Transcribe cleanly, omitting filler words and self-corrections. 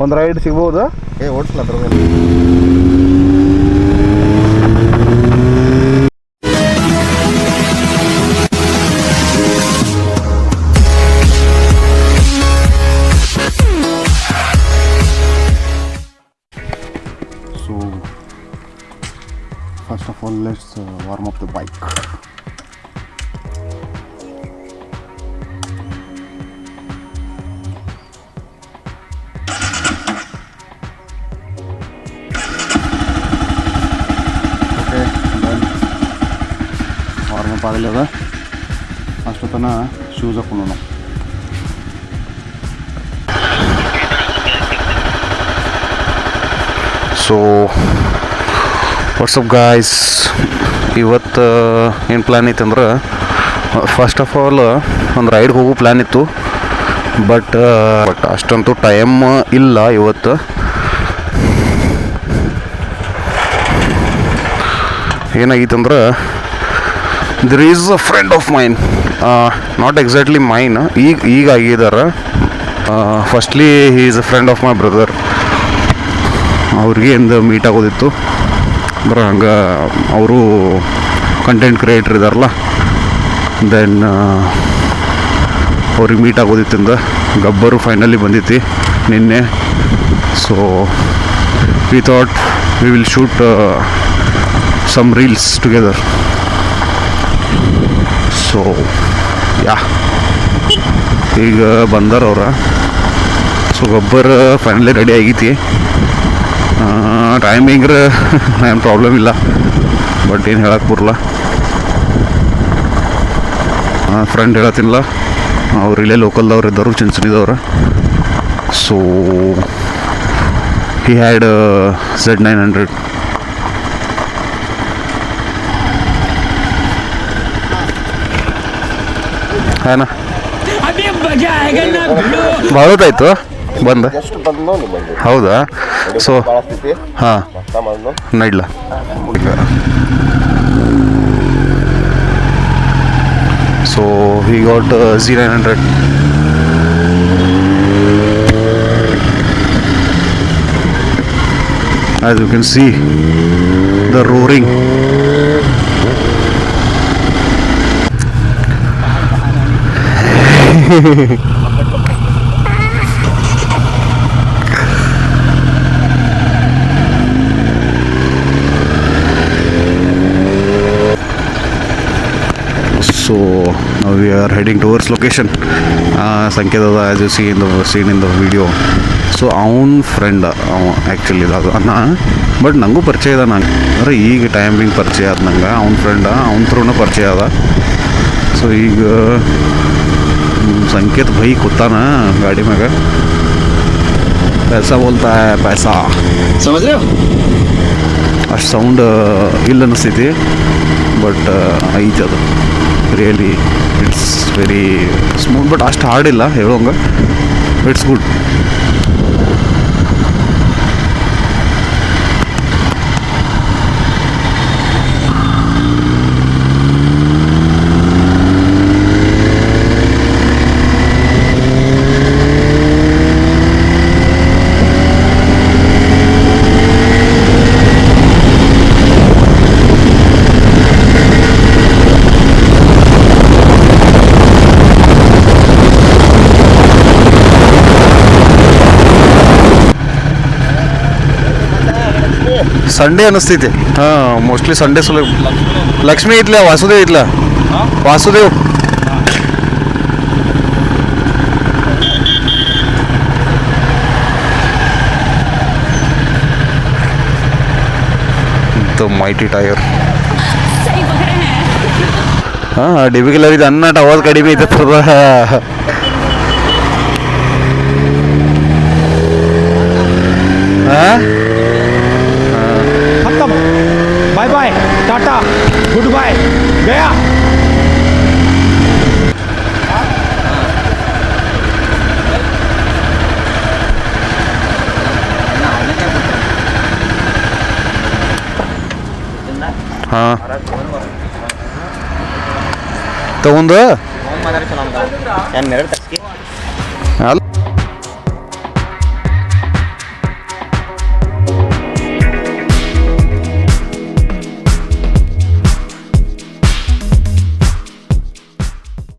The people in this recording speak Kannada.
ಒಂದು ರೈಡ್ ಸಿಗ್ಬೋದು. ಓಡಿಸ್ಲ ಅದ್ರ First of all, let's warm up the bike. Okay, done. Warm up ಆಗಲಿಲ್ಲ. ಅಷ್ಟೊತ್ತನ ಶೂಸ್ ಹಾಕೊಂಡು ಸೊ ವಾಟ್ಸಪ್ ಗಾಯ್ಸ್, ಇವತ್ತು ಏನು ಪ್ಲ್ಯಾನ್ ಐತಂದ್ರೆ ಫಸ್ಟ್ ಆಫ್ ಆಲ್ ಒಂದು ರೈಡ್ಗೆ ಹೋಗೋ ಪ್ಲ್ಯಾನ್ ಇತ್ತು. ಬಟ್ ಅಷ್ಟಂತೂ ಟೈಮ್ ಇಲ್ಲ ಇವತ್ತು. ಏನಾಗಿತ್ತಂದ್ರೆ there is a friend of mine, not exactly mine, ಈಗ ಆಗಿದ್ದಾರೆ. Firstly he is a friend of my brother. ಅವ್ರಿಗೆ ಎಂದು ಮೀಟ್ ಆಗೋದಿತ್ತು. ಅಂದ್ರೆ ಹಂಗೆ ಅವರು ಕಂಟೆಂಟ್ ಕ್ರಿಯೇಟ್ರ್ ಇದ್ದಾರಲ್ಲ, ದೆನ್ ಅವ್ರಿಗೆ ಮೀಟ್ ಆಗೋದಿತ್ತಿಂದ ಗಬ್ಬರು ಫೈನಲಿ ಬಂದಿತ್ತು ನಿನ್ನೆ. So we thought we will shoot some reels together. So yeah ಈಗ ಬಂದಾರ ಅವ್ರ. ಸೊ ಗಬ್ಬರ್ ಫೈನಲಿ ರೆಡಿ ಆಗೈತಿ. ಟೈಮಿಂಗ್ರೆ ಏನು ಪ್ರಾಬ್ಲಮ್ ಇಲ್ಲ, ಬಟ್ ಏನು ಹೇಳಕ್ಕೆ ಬರಲ್ಲ. ಫ್ರೆಂಡ್ ಹೇಳತ್ತಿಲ್ಲ, ಅವ್ರು ಇಲ್ಲೇ ಲೋಕಲ್ದವ್ರು ಇದ್ದವರು, ಚಿಂಚಣಿದವ್ರು. So he had Z900. ಏನ ಭಾಳ ಹೊತ್ತಾಯ್ತು ಬಂದ. ಹೌದಾ? ಸೊ ಹಾಂ ನಡ್ಲ. So he got Z900. As you can see the roaring. So now we are heading towards location. ಸಂಕೇತದ as you see in the scene in the video. So ಅವನ ಫ್ರೆಂಡ್ ಆ್ಯಕ್ಚುಲಿ ಅದು ಅನ್ನ, ಬಟ್ ನನಗೂ ಪರಿಚಯ ಅದ. ನಾನು ಅಂದರೆ ಈಗ ಟೈಮಿಂಗ್ ಪರಿಚಯ ಆದ ನಂಗೆ. ಅವ್ನ ಫ್ರೆಂಡ ಅವನ ಥ್ರೂನ ಪರಿಚಯ ಅದ. ಸೊ ಈಗ ಸಂಕೇತ್ ಭೈ ಕೂತಾನ ಗಾಡಿ ಮ್ಯಾಗ. पैसा बोलता है पैसा, समझ रहे हो? ಅಷ್ಟು ಸೌಂಡ್ ಇಲ್ಲ ಅನಿಸ್ತೈತಿ, ಬಟ್ ಐತೆ ಅದು. Really it's very smooth, but ಅಷ್ಟು ಹಾರ್ಡ್ ಇಲ್ಲ ಹೇಳೋಂಗೆ. It's good. ಸಂಡೇ ಅನ್ನಿಸ್ತೈತಿ. ಹಾಂ, ಮೋಸ್ಟ್ಲಿ ಸಂಡೇ ಸಲ. ಲಕ್ಷ್ಮಿ ಐತ್ಲ, ವಾಸುದೇವ್ ಐತ್ಲ, ವಾಸುದೇವ್. The mighty tyre. ಹಾಂ, ಡಿಬಿಕಲ್ ಇದು ಅನ್ನಟ ಅವಾಜ್ ಕಡಿಮೆ ಐತದ. ಹಾಂ, bye bye, tata, goodbye, गया. ಹಾಂ ತಗೊಂಡು ಅಲ್ಲ